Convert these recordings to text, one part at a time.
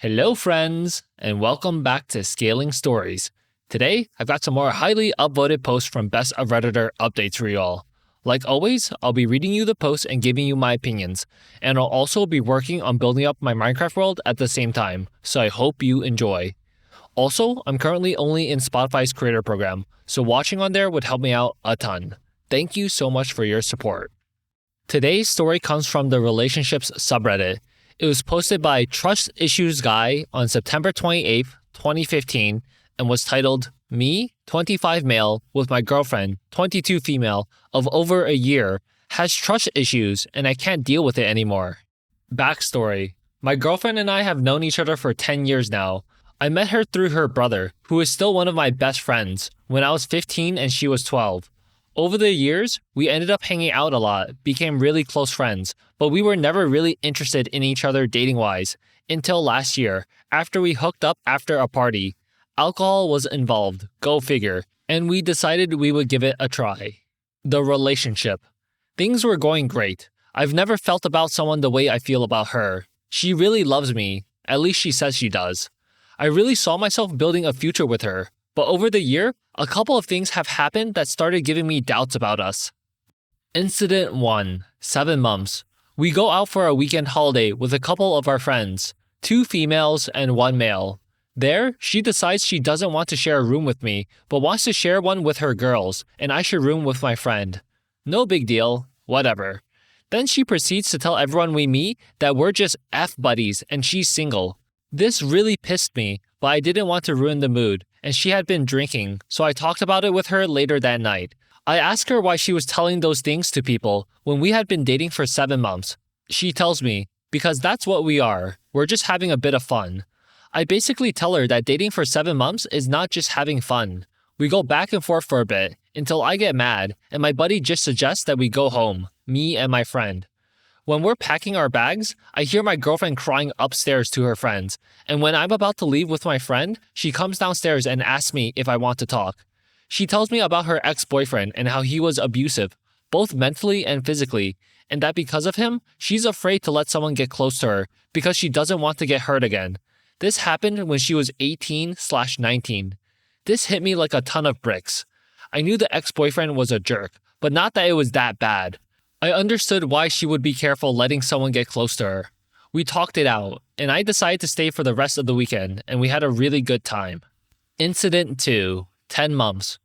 Hello friends, and welcome back to Scaling Stories. Today, I've got some more highly upvoted posts from Best of Redditor updates for y'all. Like always, I'll be reading you the posts and giving you my opinions, and I'll also be working on building up my Minecraft world at the same time, so I hope you enjoy. Also, I'm currently only in Spotify's creator program, so watching on there would help me out a ton. Thank you so much for your support. Today's story comes from the Relationships subreddit. It was posted by TrustIssuesGuy on September 28, 2015, and was titled, Me, 25 male, with my girlfriend, 22 female, of over a year, has trust issues and I can't deal with it anymore. Backstory. My girlfriend and I have known each other for 10 years now. I met her through her brother, who is still one of my best friends, when I was 15 and she was 12. Over the years, we ended up hanging out a lot, became really close friends, but we were never really interested in each other dating-wise, until last year, after we hooked up after a party. Alcohol was involved, go figure, and we decided we would give it a try. The relationship. Things were going great. I've never felt about someone the way I feel about her. She really loves me, at least she says she does. I really saw myself building a future with her, but over the year, a couple of things have happened that started giving me doubts about us. Incident 1. 7 months. We go out for a weekend holiday with a couple of our friends, 2 females and 1 male. There, she decides she doesn't want to share a room with me, but wants to share one with her girls, and I should room with my friend. No big deal, whatever. Then she proceeds to tell everyone we meet that we're just F buddies and she's single. This really pissed me, but I didn't want to ruin the mood, and she had been drinking, so I talked about it with her later that night. I asked her why she was telling those things to people when we had been dating for 7 months. She tells me, because that's what we are, we're just having a bit of fun. I basically tell her that dating for 7 months is not just having fun. We go back and forth for a bit, until I get mad, and my buddy just suggests that we go home, me and my friend. When we're packing our bags, I hear my girlfriend crying upstairs to her friends, and when I'm about to leave with my friend, she comes downstairs and asks me if I want to talk. She tells me about her ex-boyfriend and how he was abusive, both mentally and physically, and that because of him, she's afraid to let someone get close to her because she doesn't want to get hurt again. This happened when she was 18/19. This hit me like a ton of bricks. I knew the ex-boyfriend was a jerk, but not that it was that bad. I understood why she would be careful letting someone get close to her. We talked it out, and I decided to stay for the rest of the weekend, and we had a really good time. Incident 2. 10 months.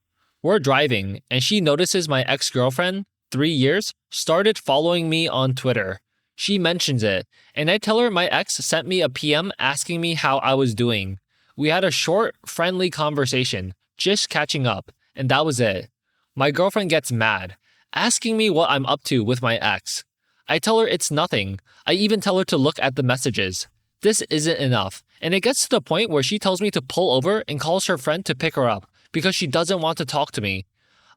We're driving, and she notices my ex-girlfriend, 3 years, started following me on Twitter. She mentions it, and I tell her my ex sent me a PM asking me how I was doing. We had a short, friendly conversation, just catching up, and that was it. My girlfriend gets mad, asking me what I'm up to with my ex. I tell her it's nothing. I even tell her to look at the messages. This isn't enough, and it gets to the point where she tells me to pull over and calls her friend to pick her up because she doesn't want to talk to me.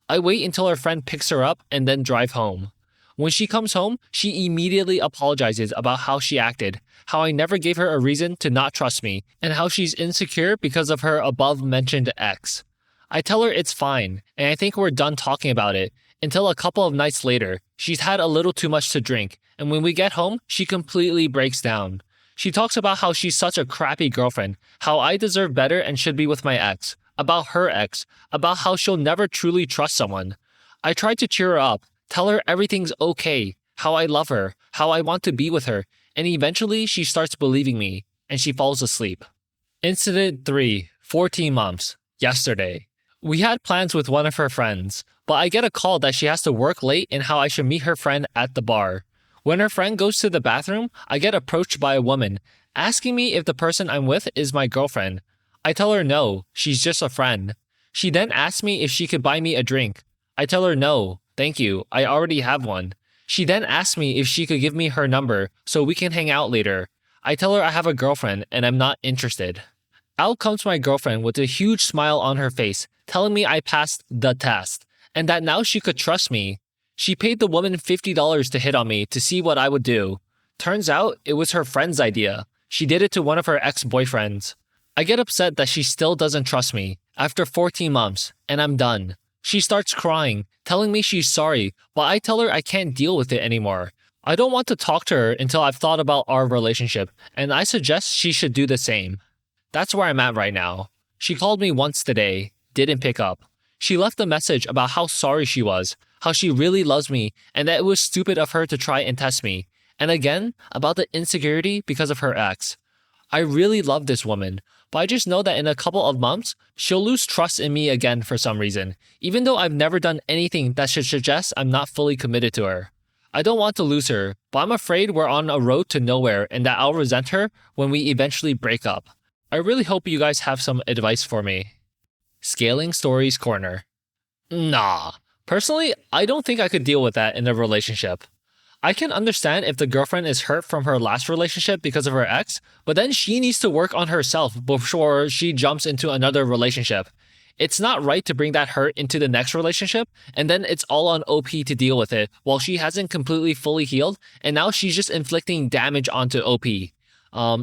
I wait until her friend picks her up and then drive home. When she comes home, she immediately apologizes about how she acted, how I never gave her a reason to not trust me, and how she's insecure because of her above-mentioned ex. I tell her it's fine, and I think we're done talking about it, until a couple of nights later, she's had a little too much to drink, and when we get home, she completely breaks down. She talks about how she's such a crappy girlfriend, how I deserve better and should be with my ex, about her ex, about how she'll never truly trust someone. I try to cheer her up, tell her everything's okay, how I love her, how I want to be with her, and eventually she starts believing me, and she falls asleep. Incident 3. 14 months. Yesterday. We had plans with one of her friends, but I get a call that she has to work late and how I should meet her friend at the bar. When her friend goes to the bathroom, I get approached by a woman, asking me if the person I'm with is my girlfriend. I tell her no, she's just a friend. She then asks me if she could buy me a drink. I tell her no, thank you, I already have one. She then asks me if she could give me her number so we can hang out later. I tell her I have a girlfriend and I'm not interested. Out comes my girlfriend with a huge smile on her face, telling me I passed the test, and that now she could trust me. She paid the woman $50 to hit on me to see what I would do. Turns out, it was her friend's idea. She did it to one of her ex-boyfriends. I get upset that she still doesn't trust me, after 14 months, and I'm done. She starts crying, telling me she's sorry, but I tell her I can't deal with it anymore. I don't want to talk to her until I've thought about our relationship, and I suggest she should do the same. That's where I'm at right now. She called me once today, didn't pick up. She left a message about how sorry she was, how she really loves me, and that it was stupid of her to try and test me. And again, about the insecurity because of her ex. I really love this woman, but I just know that in a couple of months, she'll lose trust in me again for some reason, even though I've never done anything that should suggest I'm not fully committed to her. I don't want to lose her, but I'm afraid we're on a road to nowhere and that I'll resent her when we eventually break up. I really hope you guys have some advice for me. Scaling Stories Corner. Nah. Personally, I don't think I could deal with that in a relationship. I can understand if the girlfriend is hurt from her last relationship because of her ex, but then she needs to work on herself before she jumps into another relationship. It's not right to bring that hurt into the next relationship, and then it's all on OP to deal with it while she hasn't completely fully healed, and now she's just inflicting damage onto OP.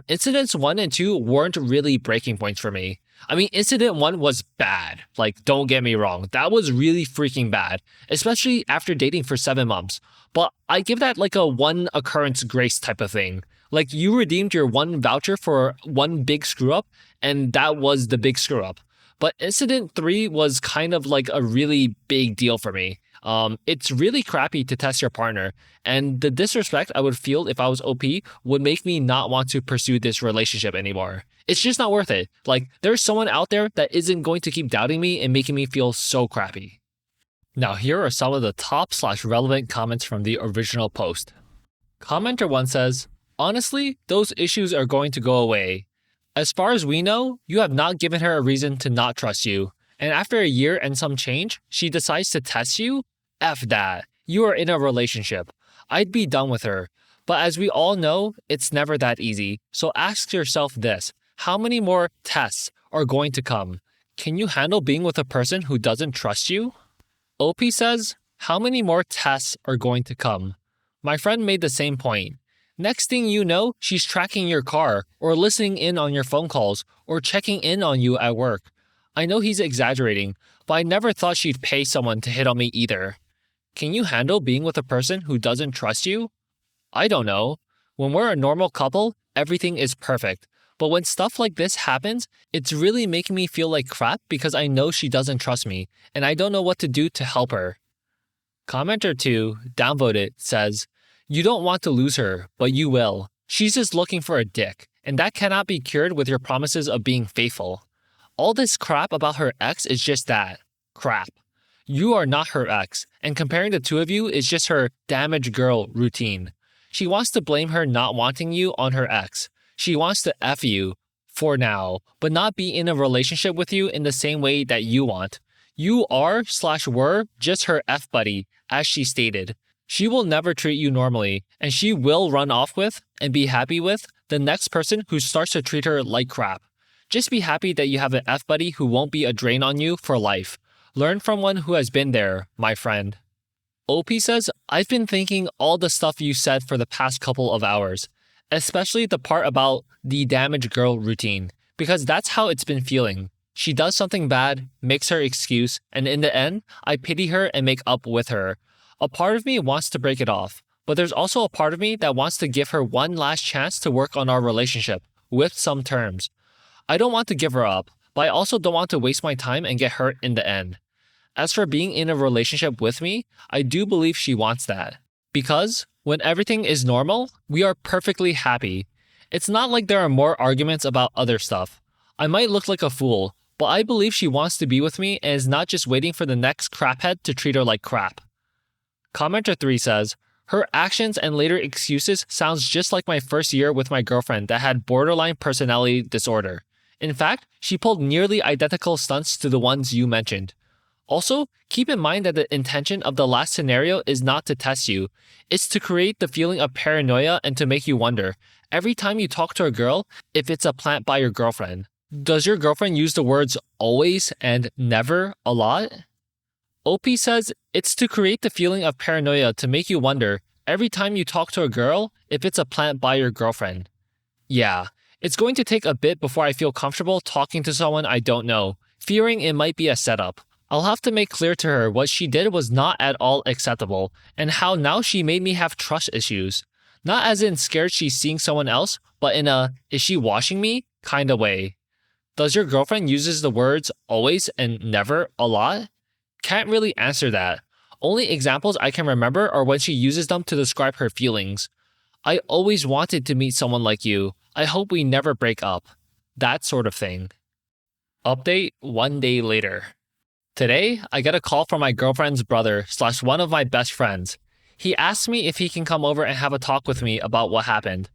Incidents 1 and 2 weren't really breaking points for me. I mean, incident 1 was bad. Like, don't get me wrong. That was really freaking bad, especially after dating for 7 months. But I give that like a one occurrence grace type of thing. Like, you redeemed your one voucher for one big screw up, and that was the big screw up. But incident 3 was kind of like a really big deal for me. It's really crappy to test your partner, and the disrespect I would feel if I was OP would make me not want to pursue this relationship anymore. It's just not worth it. Like, there's someone out there that isn't going to keep doubting me and making me feel so crappy. Now, here are some of the top/relevant comments from the original post. Commenter 1 says, "Honestly, those issues are going to go away. As far as we know, you have not given her a reason to not trust you. And after a year and some change, she decides to test you? F that. You are in a relationship. I'd be done with her. But as we all know, it's never that easy. So ask yourself this. How many more tests are going to come? Can you handle being with a person who doesn't trust you?" OP says, "How many more tests are going to come?" My friend made the same point. Next thing you know, she's tracking your car, or listening in on your phone calls, or checking in on you at work. I know he's exaggerating, but I never thought she'd pay someone to hit on me either. Can you handle being with a person who doesn't trust you? I don't know. When we're a normal couple, everything is perfect. But when stuff like this happens, it's really making me feel like crap because I know she doesn't trust me, and I don't know what to do to help her. Commenter 2, downvoted, says, "You don't want to lose her, but you will. She's just looking for a dick, and that cannot be cured with your promises of being faithful. All this crap about her ex is just that. Crap. You are not her ex, and comparing the two of you is just her damaged girl routine. She wants to blame her not wanting you on her ex. She wants to F you, for now, but not be in a relationship with you in the same way that you want. You are/were just her F buddy, as she stated. She will never treat you normally, and she will run off with, and be happy with, the next person who starts to treat her like crap. Just be happy that you have an F buddy who won't be a drain on you for life. Learn from one who has been there, my friend." OP says, "I've been thinking all the stuff you said for the past couple of hours, especially the part about the damaged girl routine, because that's how it's been feeling. She does something bad, makes her excuse, and in the end, I pity her and make up with her. A part of me wants to break it off, but there's also a part of me that wants to give her one last chance to work on our relationship, with some terms. I don't want to give her up, but I also don't want to waste my time and get hurt in the end. As for being in a relationship with me, I do believe she wants that. Because when everything is normal, we are perfectly happy. It's not like there are more arguments about other stuff. I might look like a fool, but I believe she wants to be with me and is not just waiting for the next craphead to treat her like crap." Commenter 3 says, "Her actions and later excuses sounds just like my first year with my girlfriend that had borderline personality disorder. In fact, she pulled nearly identical stunts to the ones you mentioned. Also, keep in mind that the intention of the last scenario is not to test you. It's to create the feeling of paranoia and to make you wonder, every time you talk to a girl, if it's a plant by your girlfriend. Does your girlfriend use the words always and never a lot?" OP says, "It's to create the feeling of paranoia to make you wonder, every time you talk to a girl, if it's a plant by your girlfriend. Yeah, it's going to take a bit before I feel comfortable talking to someone I don't know, fearing it might be a setup. I'll have to make clear to her what she did was not at all acceptable and how now she made me have trust issues. Not as in scared she's seeing someone else, but in a is she watching me kind of way. Does your girlfriend uses the words always and never a lot? Can't really answer that. Only examples I can remember are when she uses them to describe her feelings. I always wanted to meet someone like you. I hope we never break up. That sort of thing. Update 1 day later. Today, I get a call from my girlfriend's brother / one of my best friends. He asked me if he can come over and have a talk with me about what happened.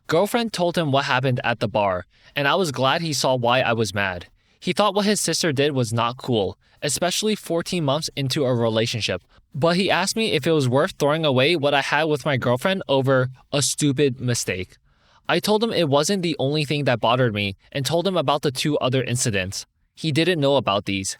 Girlfriend told him what happened at the bar, and I was glad he saw why I was mad. He thought what his sister did was not cool, especially 14 months into a relationship. But he asked me if it was worth throwing away what I had with my girlfriend over a stupid mistake. I told him it wasn't the only thing that bothered me and told him about the 2 other incidents. He didn't know about these.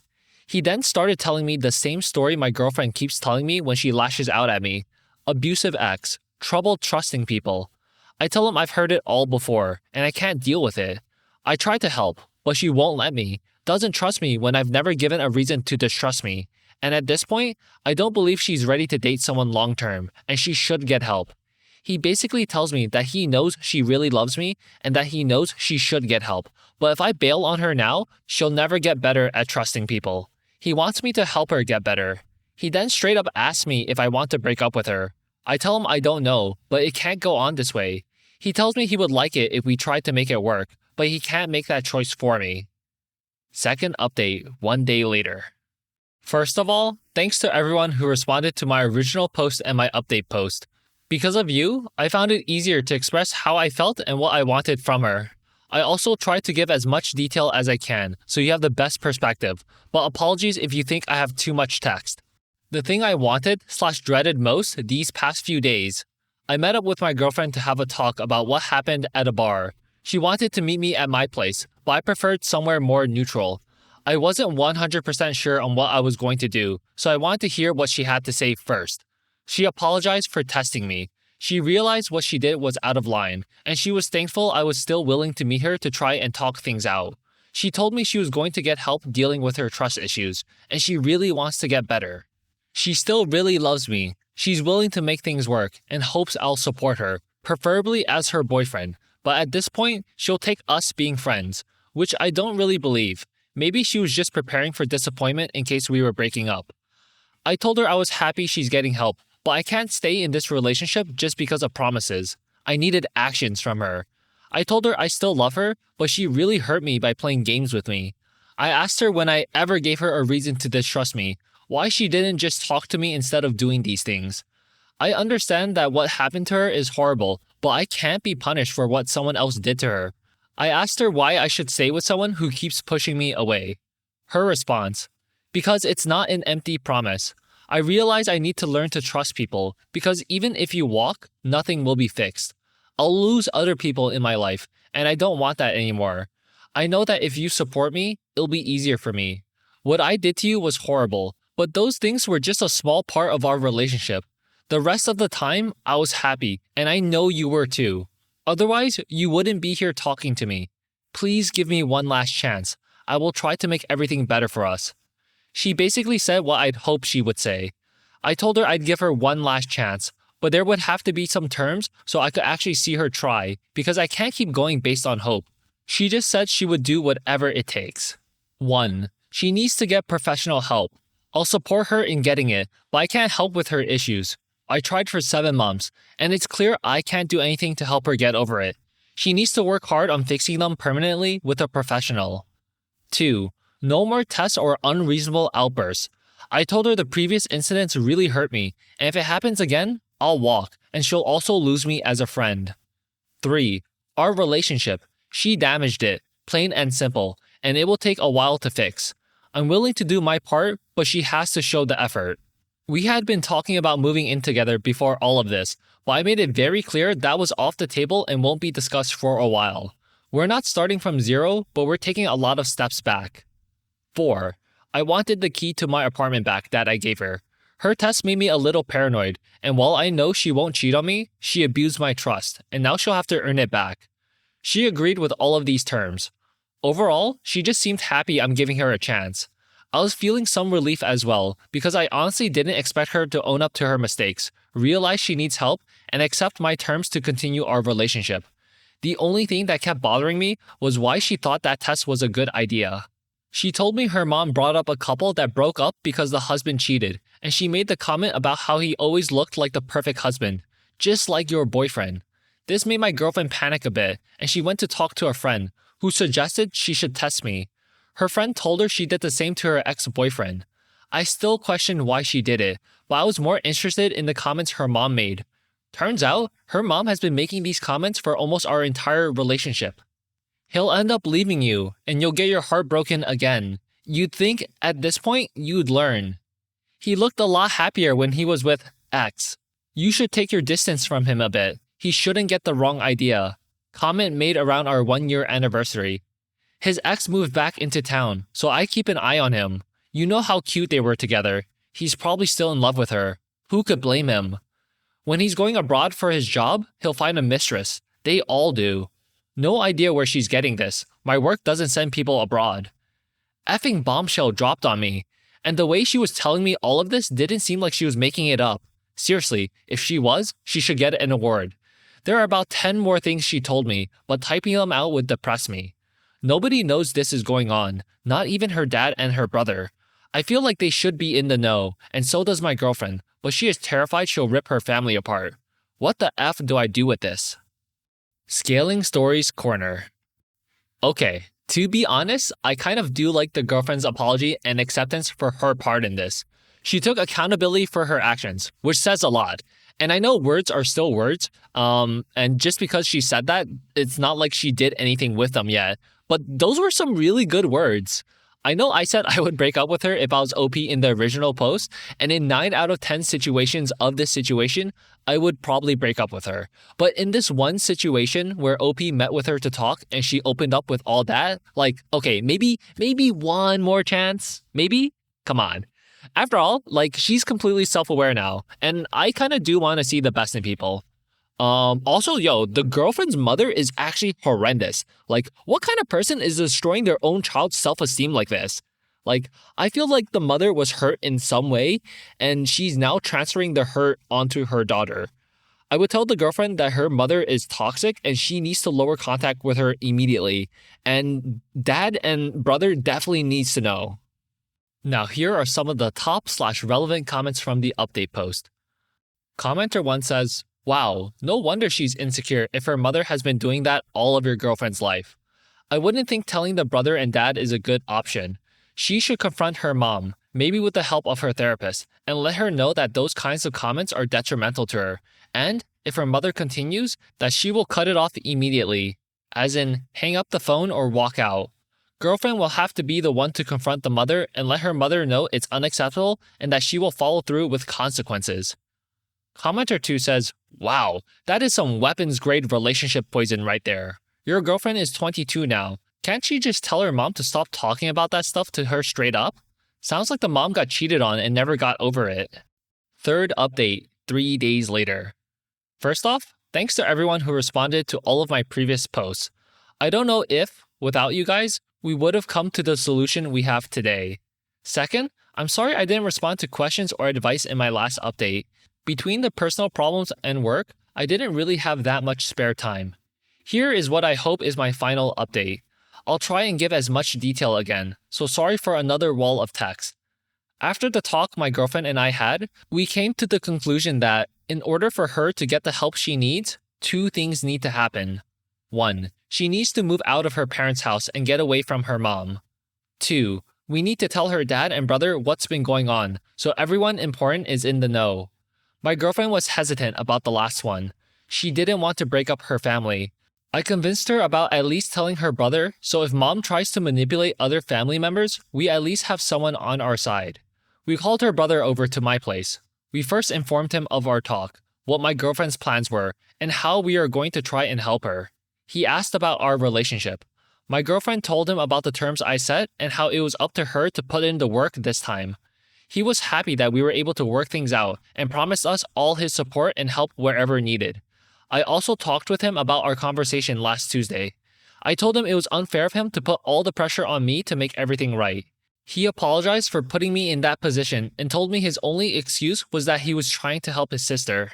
He then started telling me the same story my girlfriend keeps telling me when she lashes out at me. Abusive ex, trouble trusting people. I tell him I've heard it all before and I can't deal with it. I try to help, but she won't let me, doesn't trust me when I've never given a reason to distrust me. And at this point, I don't believe she's ready to date someone long term and she should get help. He basically tells me that he knows she really loves me and that he knows she should get help. But if I bail on her now, she'll never get better at trusting people. He wants me to help her get better. He then straight up asks me if I want to break up with her. I tell him I don't know, but it can't go on this way. He tells me he would like it if we tried to make it work, but he can't make that choice for me. Second update 1 day later. First of all, thanks to everyone who responded to my original post and my update post. Because of you, I found it easier to express how I felt and what I wanted from her. I also try to give as much detail as I can, so you have the best perspective, but apologies if you think I have too much text. The thing I wanted / dreaded most these past few days. I met up with my girlfriend to have a talk about what happened at a bar. She wanted to meet me at my place, but I preferred somewhere more neutral. I wasn't 100% sure on what I was going to do, so I wanted to hear what she had to say first. She apologized for testing me. She realized what she did was out of line, and she was thankful I was still willing to meet her to try and talk things out. She told me she was going to get help dealing with her trust issues, and she really wants to get better. She still really loves me. She's willing to make things work and hopes I'll support her, preferably as her boyfriend, but at this point, she'll take us being friends, which I don't really believe. Maybe she was just preparing for disappointment in case we were breaking up. I told her I was happy she's getting help, but I can't stay in this relationship just because of promises. I needed actions from her. I told her I still love her, but she really hurt me by playing games with me. I asked her when I ever gave her a reason to distrust me, why she didn't just talk to me instead of doing these things. I understand that what happened to her is horrible, but I can't be punished for what someone else did to her. I asked her why I should stay with someone who keeps pushing me away. Her response, because it's not an empty promise. I realize I need to learn to trust people because even if you walk, nothing will be fixed. I'll lose other people in my life, and I don't want that anymore. I know that if you support me, it'll be easier for me. What I did to you was horrible, but those things were just a small part of our relationship. The rest of the time, I was happy, and I know you were too. Otherwise, you wouldn't be here talking to me. Please give me one last chance. I will try to make everything better for us. She basically said what I'd hoped she would say. I told her I'd give her one last chance, but there would have to be some terms so I could actually see her try, because I can't keep going based on hope. She just said she would do whatever it takes. 1. She needs to get professional help. I'll support her in getting it, but I can't help with her issues. I tried for 7 months, and it's clear I can't do anything to help her get over it. She needs to work hard on fixing them permanently with a professional. 2. No more tests or unreasonable outbursts. I told her the previous incidents really hurt me, and if it happens again, I'll walk, and she'll also lose me as a friend. 3. Our relationship. She damaged it, plain and simple, and it will take a while to fix. I'm willing to do my part, but she has to show the effort. We had been talking about moving in together before all of this, but I made it very clear that was off the table and won't be discussed for a while. We're not starting from zero, but we're taking a lot of steps back. 4. I wanted the key to my apartment back that I gave her. Her test made me a little paranoid, and while I know she won't cheat on me, she abused my trust, and now she'll have to earn it back. She agreed with all of these terms. Overall, she just seemed happy I'm giving her a chance. I was feeling some relief as well because I honestly didn't expect her to own up to her mistakes, realize she needs help, and accept my terms to continue our relationship. The only thing that kept bothering me was why she thought that test was a good idea. She told me her mom brought up a couple that broke up because the husband cheated, and she made the comment about how he always looked like the perfect husband, just like your boyfriend. This made my girlfriend panic a bit, and she went to talk to a friend, who suggested she should test me. Her friend told her she did the same to her ex-boyfriend. I still questioned why she did it, but I was more interested in the comments her mom made. Turns out, her mom has been making these comments for almost our entire relationship. He'll end up leaving you, and you'll get your heart broken again. You'd think, at this point, you'd learn. He looked a lot happier when he was with X. You should take your distance from him a bit. He shouldn't get the wrong idea. Comment made around our 1-year anniversary. His ex moved back into town, so I keep an eye on him. You know how cute they were together. He's probably still in love with her. Who could blame him? When he's going abroad for his job, he'll find a mistress. They all do. No idea where she's getting this. My work doesn't send people abroad. Effing bombshell dropped on me. And the way she was telling me all of this didn't seem like she was making it up. Seriously, if she was, she should get an award. There are about 10 more things she told me, but typing them out would depress me. Nobody knows this is going on, not even her dad and her brother. I feel like they should be in the know, and so does my girlfriend, but she is terrified she'll rip her family apart. What the F do I do with this? Scaling Stories Corner. Okay, to be honest, I kind of do like the girlfriend's apology and acceptance for her part in this. She took accountability for her actions, which says a lot. And I know words are still words, and just because she said that, it's not like she did anything with them yet. But those were some really good words. I know I said I would break up with her if I was OP in the original post, and in 9 out of 10 situations of this situation, I would probably break up with her. But in this one situation where OP met with her to talk and she opened up with all that, like, okay, maybe one more chance? Maybe? Come on. After all, like, she's completely self-aware now, and I kind of do want to see the best in people. Also, the girlfriend's mother is actually horrendous. Like, what kind of person is destroying their own child's self-esteem like this? Like, I feel like the mother was hurt in some way, and she's now transferring the hurt onto her daughter. I would tell the girlfriend that her mother is toxic and she needs to lower contact with her immediately. And dad and brother definitely needs to know. Now, here are some of the top/relevant comments from the update post. Commenter 1 says, "Wow, no wonder she's insecure if her mother has been doing that all of your girlfriend's life. I wouldn't think telling the brother and dad is a good option. She should confront her mom, maybe with the help of her therapist, and let her know that those kinds of comments are detrimental to her, and, if her mother continues, that she will cut it off immediately, as in, hang up the phone or walk out. Girlfriend will have to be the one to confront the mother and let her mother know it's unacceptable and that she will follow through with consequences." Commenter 2 says, "Wow, that is some weapons-grade relationship poison right there. Your girlfriend is 22 now. Can't she just tell her mom to stop talking about that stuff to her straight up? Sounds like the mom got cheated on and never got over it." Third update, 3 days later. First off, thanks to everyone who responded to all of my previous posts. I don't know if, without you guys, we would have come to the solution we have today. Second, I'm sorry I didn't respond to questions or advice in my last update. Between the personal problems and work, I didn't really have that much spare time. Here is what I hope is my final update. I'll try and give as much detail again, so sorry for another wall of text. After the talk my girlfriend and I had, we came to the conclusion that, in order for her to get the help she needs, 2 things need to happen. 1. She needs to move out of her parents' house and get away from her mom. 2. We need to tell her dad and brother what's been going on, so everyone important is in the know. My girlfriend was hesitant about the last one. She didn't want to break up her family. I convinced her about at least telling her brother, so if mom tries to manipulate other family members, we at least have someone on our side. We called her brother over to my place. We first informed him of our talk, what my girlfriend's plans were, and how we are going to try and help her. He asked about our relationship. My girlfriend told him about the terms I set and how it was up to her to put in the work this time. He was happy that we were able to work things out and promised us all his support and help wherever needed. I also talked with him about our conversation last Tuesday. I told him it was unfair of him to put all the pressure on me to make everything right. He apologized for putting me in that position and told me his only excuse was that he was trying to help his sister.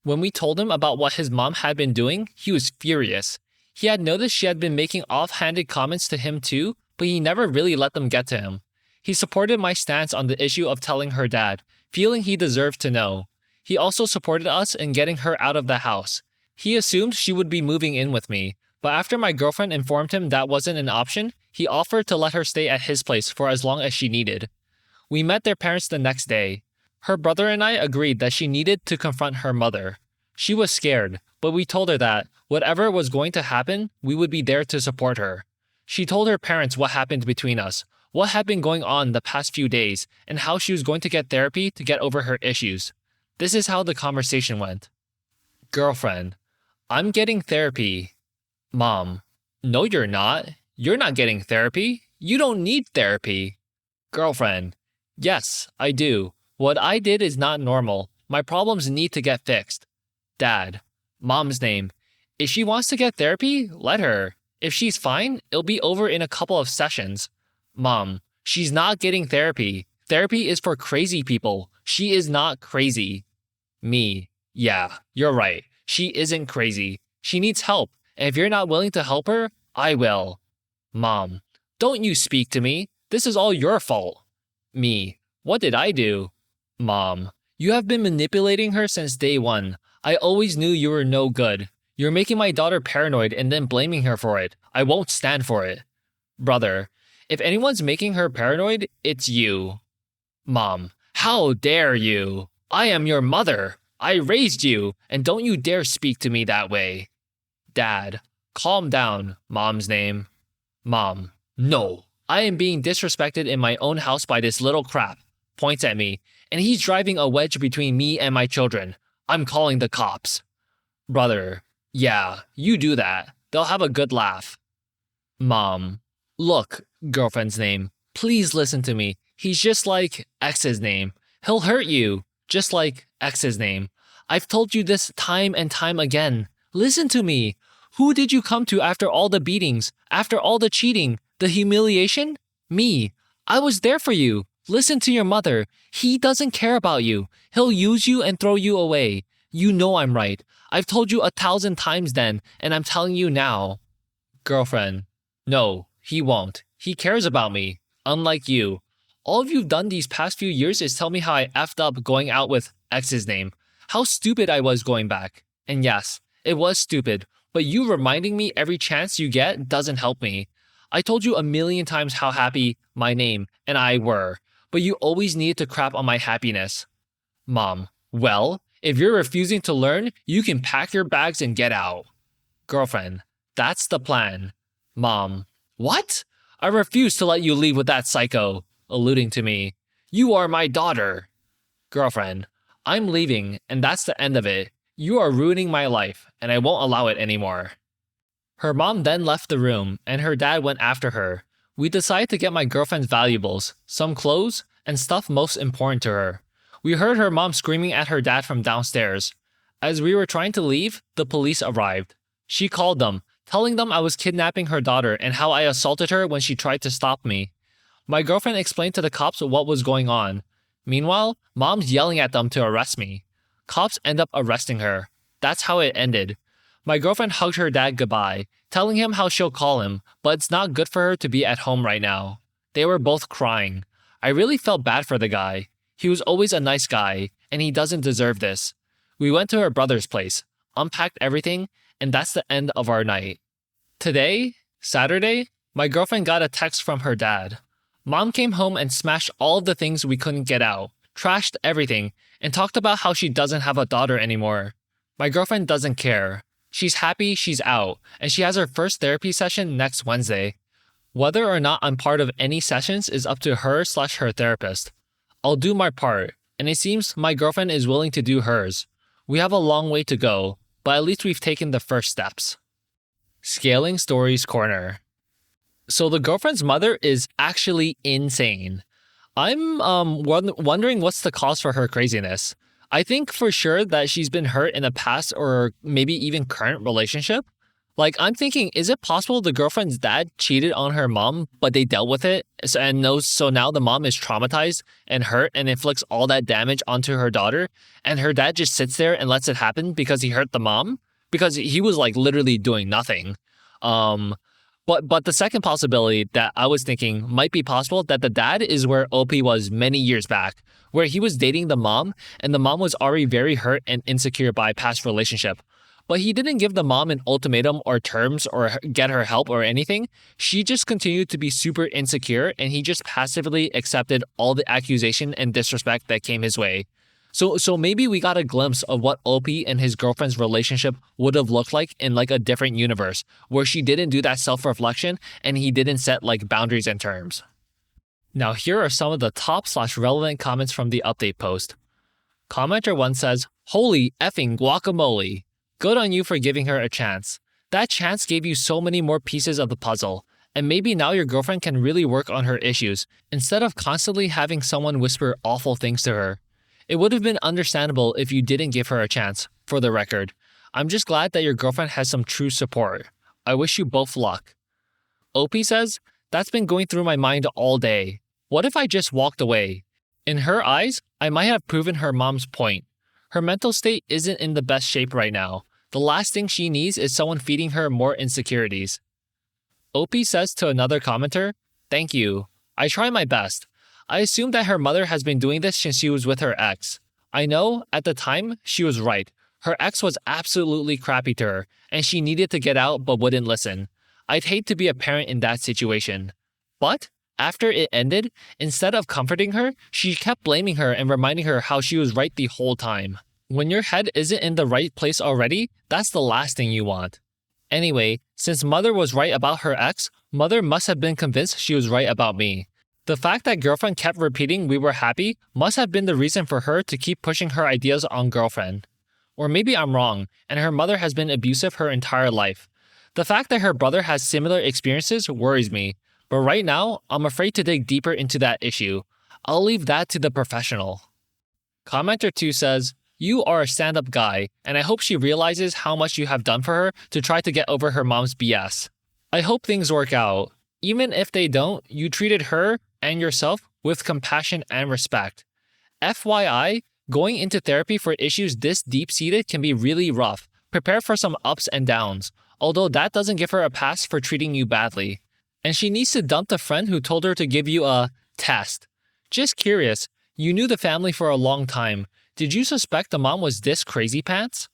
When we told him about what his mom had been doing, he was furious. He had noticed she had been making offhanded comments to him too, but he never really let them get to him. He supported my stance on the issue of telling her dad, feeling he deserved to know. He also supported us in getting her out of the house. He assumed she would be moving in with me, but after my girlfriend informed him that wasn't an option, he offered to let her stay at his place for as long as she needed. We met their parents the next day. Her brother and I agreed that she needed to confront her mother. She was scared, but we told her that, whatever was going to happen, we would be there to support her. She told her parents what happened between us, what had been going on the past few days, and how she was going to get therapy to get over her issues. This is how the conversation went. Girlfriend: I'm getting therapy. Mom: No, you're not. You're not getting therapy. You don't need therapy. Girlfriend: Yes, I do. What I did is not normal. My problems need to get fixed. Dad: Mom's name: If she wants to get therapy, let her. If she's fine, it'll be over in a couple of sessions. Mom: She's not getting therapy. Therapy is for crazy people. She is not crazy. Me: Yeah, you're right. She isn't crazy. She needs help. And if you're not willing to help her, I will. Mom: Don't you speak to me. This is all your fault. Me: What did I do? Mom: You have been manipulating her since day one. I always knew you were no good. You're making my daughter paranoid and then blaming her for it. I won't stand for it. Brother: If anyone's making her paranoid, it's you. Mom: How dare you? I am your mother. I raised you, and don't you dare speak to me that way. Dad: Calm down, Mom's name. Mom: No, I am being disrespected in my own house by this little crap. Points at me, and he's driving a wedge between me and my children. I'm calling the cops. Brother: Yeah, you do that. They'll have a good laugh. Mom: Look, girlfriend's name, please listen to me. He's just like X's name. He'll hurt you, just like X's name. I've told you this time and time again. Listen to me. Who did you come to after all the beatings, after all the cheating, the humiliation? Me. I was there for you. Listen to your mother. He doesn't care about you. He'll use you and throw you away. You know I'm right. I've told you 1,000 times then, and I'm telling you now. Girlfriend: No, he won't. He cares about me. Unlike you. All you've done these past few years is tell me how I effed up going out with X's name. How stupid I was going back. And yes, it was stupid, but you reminding me every chance you get doesn't help me. I told you 1,000,000 times how happy my name and I were, but you always needed to crap on my happiness. Mom: Well, if you're refusing to learn, you can pack your bags and get out. Girlfriend: That's the plan. Mom: What? I refuse to let you leave with that psycho, alluding to me. You are my daughter. Girlfriend: I'm leaving, and that's the end of it. You are ruining my life, and I won't allow it anymore. Her mom then left the room, and her dad went after her. We decided to get my girlfriend's valuables, some clothes, and stuff most important to her. We heard her mom screaming at her dad from downstairs. As we were trying to leave, the police arrived. She called them, telling them I was kidnapping her daughter and how I assaulted her when she tried to stop me. My girlfriend explained to the cops what was going on. Meanwhile, mom's yelling at them to arrest me. Cops end up arresting her. That's how it ended. My girlfriend hugged her dad goodbye, telling him how she'll call him, but it's not good for her to be at home right now. They were both crying. I really felt bad for the guy. He was always a nice guy, and he doesn't deserve this. We went to her brother's place, unpacked everything, and that's the end of our night. Today, Saturday, my girlfriend got a text from her dad. Mom came home and smashed all of the things we couldn't get out, trashed everything, and talked about how she doesn't have a daughter anymore. My girlfriend doesn't care. She's happy she's out, and she has her first therapy session next Wednesday. Whether or not I'm part of any sessions is up to her/her therapist. I'll do my part, and it seems my girlfriend is willing to do hers. We have a long way to go, but at least we've taken the first steps. Scaling Stories Corner. So the girlfriend's mother is actually insane. I'm wondering what's the cause for her craziness. I think for sure that she's been hurt in a past or maybe even current relationship. Like, I'm thinking, is it possible the girlfriend's dad cheated on her mom, but they dealt with it? So now the mom is traumatized and hurt and inflicts all that damage onto her daughter, and her dad just sits there and lets it happen because he hurt the mom? Because he was like literally doing nothing. But the second possibility that I was thinking might be possible that the dad is where OP was many years back, where he was dating the mom, and the mom was already very hurt and insecure by a past relationship. But he didn't give the mom an ultimatum or terms or get her help or anything. She just continued to be super insecure, and he just passively accepted all the accusation and disrespect that came his way. So maybe we got a glimpse of what OP and his girlfriend's relationship would have looked like in like a different universe, where she didn't do that self-reflection and he didn't set like boundaries and terms. Now here are some of the top/relevant comments from the update post. Commenter 1 says, "Holy effing guacamole. Good on you for giving her a chance. That chance gave you so many more pieces of the puzzle, and maybe now your girlfriend can really work on her issues, instead of constantly having someone whisper awful things to her. It would have been understandable if you didn't give her a chance, for the record. I'm just glad that your girlfriend has some true support. I wish you both luck." OP says, "That's been going through my mind all day. What if I just walked away? In her eyes, I might have proven her mom's point. Her mental state isn't in the best shape right now. The last thing she needs is someone feeding her more insecurities." OP says to another commenter, "Thank you. I try my best. I assume that her mother has been doing this since she was with her ex. I know, at the time, she was right. Her ex was absolutely crappy to her, and she needed to get out but wouldn't listen. I'd hate to be a parent in that situation. But after it ended, instead of comforting her, she kept blaming her and reminding her how she was right the whole time. When your head isn't in the right place already, that's the last thing you want. Anyway, since mother was right about her ex, mother must have been convinced she was right about me. The fact that girlfriend kept repeating we were happy must have been the reason for her to keep pushing her ideas on girlfriend. Or maybe I'm wrong, and her mother has been abusive her entire life. The fact that her brother has similar experiences worries me, but right now, I'm afraid to dig deeper into that issue. I'll leave that to the professional." Commenter 2 says, "You are a stand-up guy, and I hope she realizes how much you have done for her to try to get over her mom's BS. I hope things work out. Even if they don't, you treated her and yourself with compassion and respect. FYI, going into therapy for issues this deep-seated can be really rough. Prepare for some ups and downs, although that doesn't give her a pass for treating you badly. And she needs to dump the friend who told her to give you a test. Just curious, you knew the family for a long time. Did you suspect the mom was this crazy pants?"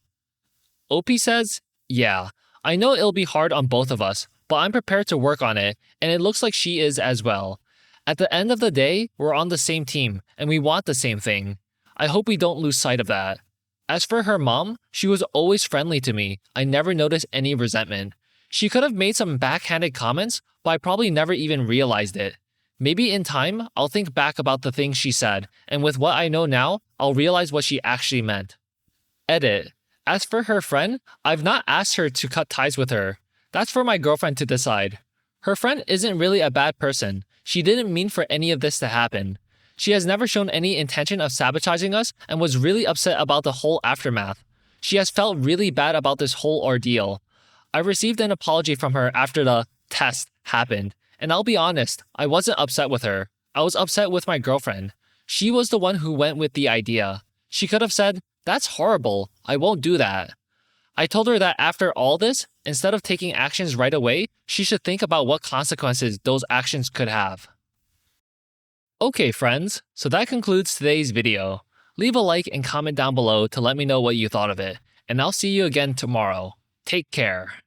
OP says, "Yeah, I know it'll be hard on both of us, but I'm prepared to work on it, and it looks like she is as well. At the end of the day, we're on the same team, and we want the same thing. I hope we don't lose sight of that. As for her mom, she was always friendly to me. I never noticed any resentment. She could have made some backhanded comments, but I probably never even realized it. Maybe in time, I'll think back about the things she said, and with what I know now, I'll realize what she actually meant. Edit. As for her friend, I've not asked her to cut ties with her. That's for my girlfriend to decide. Her friend isn't really a bad person. She didn't mean for any of this to happen. She has never shown any intention of sabotaging us and was really upset about the whole aftermath. She has felt really bad about this whole ordeal. I received an apology from her after the test happened, and I'll be honest, I wasn't upset with her. I was upset with my girlfriend. She was the one who went with the idea. She could have said, 'That's horrible. I won't do that.' I told her that after all this, instead of taking actions right away, she should think about what consequences those actions could have." Okay friends, so that concludes today's video. Leave a like and comment down below to let me know what you thought of it, and I'll see you again tomorrow. Take care.